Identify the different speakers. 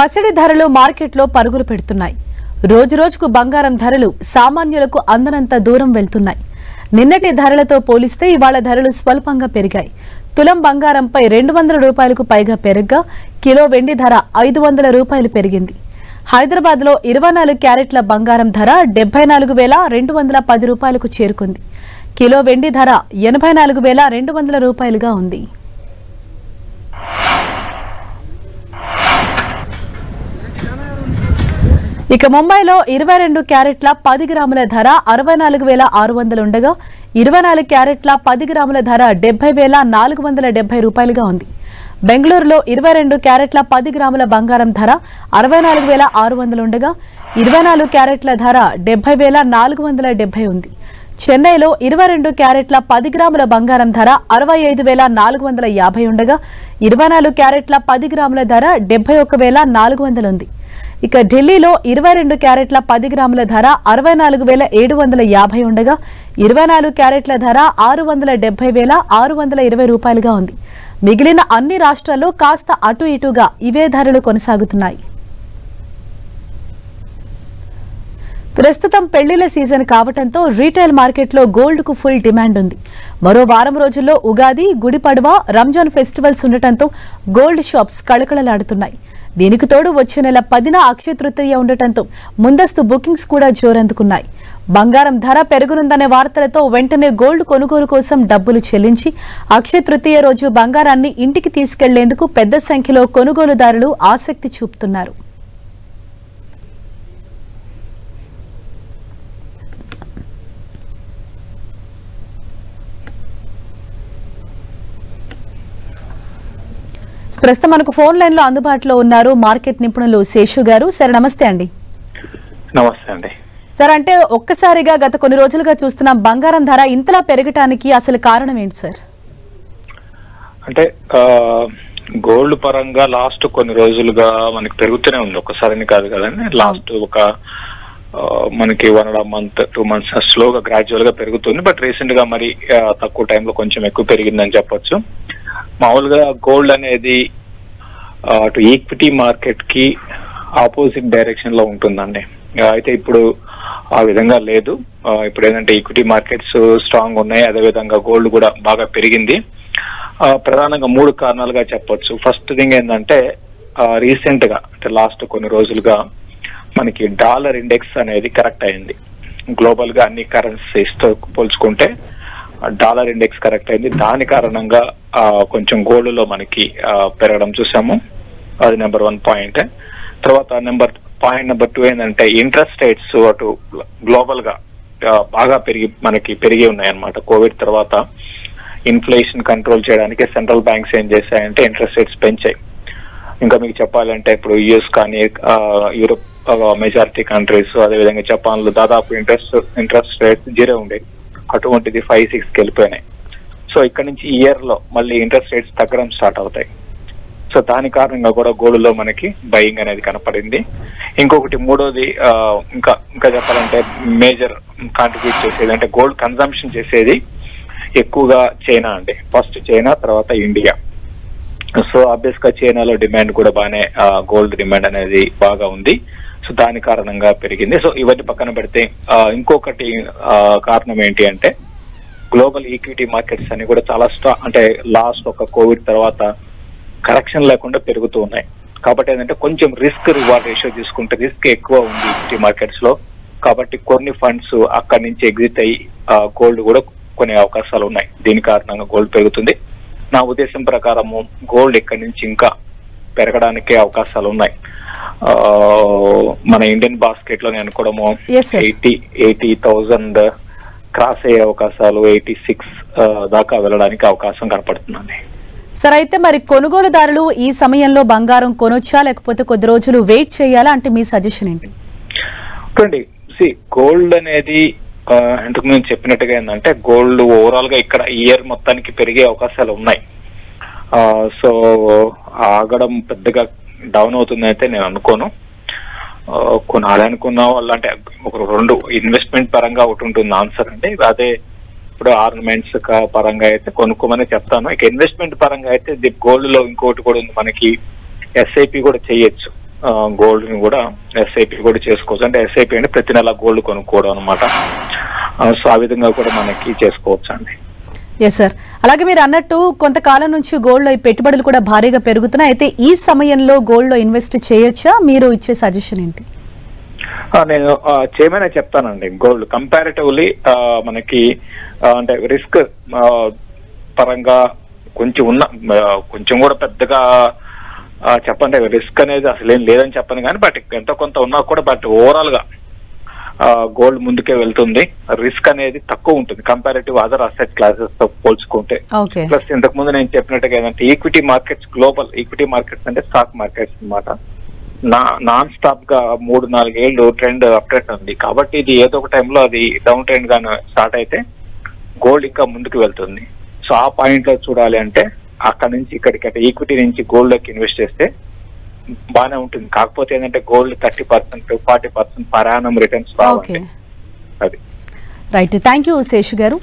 Speaker 1: పసిడి ధరలు మార్కెట్లో పరుగులు పెడుతున్నాయి. రోజురోజుకు బంగారం ధరలు సామాన్యులకు అందనంత దూరం వెళ్తున్నాయి. నిన్నటి ధరలతో పోలిస్తే ఇవాళ ధరలు స్వల్పంగా పెరిగాయి. తులం బంగారంపై 200 రూపాయలకు పైగా పెరగ్గా కిలో వెండి ధర 500 రూపాయలు పెరిగింది. హైదరాబాద్లో 24 క్యారెట్ల బంగారం ధర 74,210 రూపాయలకు చేరుకుంది. కిలో వెండి ధర 84,200 రూపాయలుగా ఉంది. ఇక ముంబైలో 22 క్యారెట్ల 10 గ్రాముల ధర 64,600 ఉండగా 24 క్యారెట్ల 10 గ్రాముల ధర 70,470 రూపాయలుగా ఉంది. బెంగళూరులో 22 క్యారెట్ల 10 గ్రాముల బంగారం ధర 64,600 ఉండగా 24 క్యారెట్ల ధర 70,470 ఉంది. చెన్నైలో 22 క్యారెట్ల 10 గ్రాముల బంగారం ధర 65,450 ఉండగా 24 క్యారెట్ల 10 గ్రాముల ధర 71,400 ఉంది. ఇక ఢిల్లీలో 22 క్యారెట్ల 10 గ్రాముల ధర 64,750 ఉండగా 24 క్యారెట్ల ధర 670,620 రూపాయలుగా ఉంది. మిగిలిన అన్ని రాష్ట్రాల్లో కాస్త అటు ఇటుగా ఇవే ధరలు కొనసాగుతున్నాయి. ప్రస్తుతం పెళ్లిళ్ల సీజన్ కావడంతో రీటైల్ మార్కెట్లో గోల్డ్ కు ఫుల్ డిమాండ్ ఉంది. మరో వారం రోజుల్లో ఉగాది, గుడిపడవ, రంజాన్ ఫెస్టివల్స్ ఉండటంతో గోల్డ్ షాప్స్ కళకళలాడుతున్నాయి. దీనికి తోడు వచ్చే నెల 10న అక్షయ తృతీయ ఉండటంతో ముందస్తు బుకింగ్స్ కూడా జోరందుకున్నాయి. బంగారం ధర పెరుగునుందనే వార్తలతో వెంటనే గోల్డ్ కొనుగోలు కోసం డబ్బులు చెల్లించి అక్షయ తృతీయ రోజు బంగారాన్ని ఇంటికి తీసుకెళ్లేందుకు పెద్ద సంఖ్యలో కొనుగోలుదారులు ఆసక్తి చూపుతున్నారు. ప్రస్తుతం మనకు ఫోన్ లైన్ లో అందుబాటులో ఉన్నారు మార్కెట్ నిపుణులు శేషు గారు. సార్ నమస్తే అండి.
Speaker 2: నమస్తే అండి.
Speaker 1: సార్, అంటే ఒక్కసారిగా గత కొన్ని రోజులుగా చూస్తున్నాం బంగారం ధర ఇంతలా పెరగటానికి అసలు కారణం ఏంటి సార్?
Speaker 2: అంటే గోల్డ్ పరంగా లాస్ట్ కొన్ని రోజులుగా మనకి పెరుగుతూనే ఉంది, ఒక్కసారిని కాదు కదండి. లాస్ట్ ఒక మనకి 1.5 month 2 months స్లోగా గ్రాడ్యువల్ గా పెరుగుతుంది. బట్ రీసెంట్ గా మరి తక్కువ టైంలో కొంచెం ఎక్కువ పెరిగిందని చెప్పొచ్చు. మామూలుగా గోల్డ్ అనేది అటు ఈక్విటీ మార్కెట్ కి ఆపోజిట్ డైరెక్షన్ లో ఉంటుందండి. అయితే ఇప్పుడు ఆ విధంగా లేదు. ఇప్పుడు ఏంటంటే ఈక్విటీ మార్కెట్స్ స్ట్రాంగ్ ఉన్నాయి, అదేవిధంగా గోల్డ్ కూడా బాగా పెరిగింది. ప్రధానంగా 3 కారణాలుగా చెప్పొచ్చు. ఫస్ట్ థింగ్ ఏంటంటే రీసెంట్ గా అంటే లాస్ట్ కొన్ని రోజులుగా మనకి డాలర్ ఇండెక్స్ అనేది కరెక్ట్ అయింది. గ్లోబల్ గా అన్ని కరెన్సీస్ తో పోల్చుకుంటే డాలర్ ఇండెక్స్ కరెక్ట్ అయింది. దాని కారణంగా కొంచెం గోల్డ్ లో మనకి పెరగడం చూసాము. అది నెంబర్ 1 పాయింట్. తర్వాత నెంబర్ 2 ఏంటంటే ఇంట్రెస్ట్ రేట్స్ అటు గ్లోబల్ గా బాగా పెరిగి ఉన్నాయి అన్నమాట. కోవిడ్ తర్వాత ఇన్ఫ్లేషన్ కంట్రోల్ చేయడానికి సెంట్రల్ బ్యాంక్స్ ఏం చేశాయంటే ఇంట్రెస్ట్ రేట్స్ పెంచాయి. ఇంకా మీకు చెప్పాలంటే ఇప్పుడు యుఎస్ కానీ యూరోప్ మెజారిటీ కంట్రీస్, అదేవిధంగా జపాన్ లో దాదాపు ఇంట్రెస్ట్ రేట్స్ 0 ఉండేది. అటువంటిది 5-6కి వెళ్ళిపోయినాయి. సో ఇక్కడ నుంచి ఈ ఇయర్ లో మళ్ళీ ఇంట్రెస్ట్ రేట్స్ తగ్గడం స్టార్ట్ అవుతాయి. సో దాని కారణంగా కూడా గోల్డ్ లో మనకి బయింగ్ అనేది కనపడింది. ఇంకొకటి మూడోది ఇంకా చెప్పాలంటే మేజర్ కాంట్రిబ్యూట్ చేసేది అంటే గోల్డ్ కన్సంప్షన్ చేసేది ఎక్కువగా చైనా అండి. ఫస్ట్ చైనా, తర్వాత ఇండియా. సో ఆబ్వియస్ గా చైనాలో డిమాండ్ కూడా బాగానే గోల్డ్ డిమాండ్ అనేది బాగా ఉంది. సో దాని కారణంగా పెరిగింది. సో ఇవన్నీ పక్కన పెడితే ఇంకొకటి కారణం ఏంటి అంటే గ్లోబల్ ఈక్విటీ మార్కెట్స్ అన్ని కూడా చాలా అంటే లాస్ట్ ఒక కోవిడ్ తర్వాత కరెక్షన్ లేకుండా పెరుగుతూ ఉన్నాయి. కాబట్టి ఏంటంటే కొంచెం రిస్క్ రివార్డ్ రేషియో తీసుకుంటే రిస్క్ ఎక్కువ ఉంది ఈక్విటీ మార్కెట్స్ లో. కాబట్టి కొన్ని ఫండ్స్ అక్కడి నుంచి ఎగ్జిట్ అయ్యి గోల్డ్ కూడా కొనే అవకాశాలు ఉన్నాయి. దీని కారణంగా గోల్డ్ పెరుగుతుంది. నా ఉద్దేశం ప్రకారము గోల్డ్ ఇక్కడి నుంచి ఇంకా పెరగడానికి అవకాశాలు ఉన్నాయి. మన ఇండియన్ బాస్కెట్ లో నేను అనుకోవడము 80,000 క్రాస్ అయ్యే అవకాశాలు, 86 దాకా వెళ్ళడానికి అవకాశం కనపడుతుందండి.
Speaker 1: సార్, అయితే మరి కొనుగోలుదారులు ఈ సమయంలో బంగారం కొనొచ్చా లేకపోతే కొద్ది రోజులు వెయిట్ చేయాలా అంటే మీ సజెషన్ ఏంటి?
Speaker 2: గోల్డ్ అనేది ఇంతకు ముందు చెప్పినట్టుగా ఏంటంటే గోల్డ్ ఓవరాల్ గా ఇక్కడ ఇయర్ మొత్తానికి పెరిగే అవకాశాలు ఉన్నాయి. సో ఆగడం పెద్దగా డౌన్ అవుతుంది అయితే నేను అనుకోను. కొనాలనుకున్న వాళ్ళు అంటే ఒక 2 ఇన్వెస్ట్మెంట్ పరంగా ఒకటి ఉంటుంది ఆన్సర్ అండి. అదే ఇప్పుడు ఆర్నమెంట్స్ పరంగా అయితే కొనుక్కోమని చెప్తాను. ఇక ఇన్వెస్ట్మెంట్ పరంగా అయితే గోల్డ్ లో ఇంకోటి కూడా ఉంది, మనకి ఎస్ఐపి కూడా చేయొచ్చు. గోల్డ్ ని కూడా ఎస్ఐపి కూడా చేసుకోవచ్చు. అంటే ఎస్ఐపి అంటే ప్రతి నెల గోల్డ్ కొనుక్కోవడం అనమాట. సో ఆ విధంగా కూడా మనకి చేసుకోవచ్చు అండి.
Speaker 1: Yes sir. అలాగే మీరు అన్నట్టు కొంతకాలం నుంచి గోల్డ్ లో పెట్టుబడులు కూడా భారీగా పెరుగుతున్నాయి. అయితే ఈ సమయంలో గోల్డ్ లో ఇన్వెస్ట్ చేయొచ్చా? మీరు ఇచ్చే సజెషన్ ఏంటి?
Speaker 2: నేను చేయమనే చెప్తానండి. గోల్డ్ కంపారిటివ్లీ మనకి అంటే రిస్క్ పరంగా కొంచెం కూడా పెద్దగా చెప్పండి, రిస్క్ అనేది అసలు ఏం లేదని చెప్పను కానీ, బట్ ఎంతో కొంత ఉన్నా కూడా, బట్ ఓవరాల్ గా గోల్డ్ ముందుకే వెళ్తుంది. రిస్క్ అనేది తక్కువ ఉంటుంది కంపారిటివ్ అదర్ అసెట్ క్లాసెస్ తో పోల్చుకుంటే. ప్లస్ ఇంతకు ముందు నేను చెప్పినట్టుగా ఏంటంటే equity markets, global equity markets అంటే స్టాక్ మార్కెట్స్ అన్నమాట, నాన్ స్టాప్ గా 3-4 ఏళ్ళు ట్రెండ్ అప్డేట్ ఉంది. కాబట్టి ఇది ఏదో ఒక టైంలో అది డౌన్ ట్రెండ్ గా స్టార్ట్ అయితే గోల్డ్ ఇంకా ముందుకు వెళ్తుంది. సో ఆ పాయింట్ లో చూడాలి అంటే అక్కడ నుంచి ఇక్కడికి, అంటే ఈక్విటీ నుంచి గోల్డ్ లోకి ఇన్వెస్ట్ చేస్తే బాగానే ఉంటుంది. కాకపోతే ఏంటంటే గోల్డ్ 30%, 40% పర్ యానం రిటర్న్స్ రావాలి.
Speaker 1: రైట్. థ్యాంక్ యూ శేషు గారు.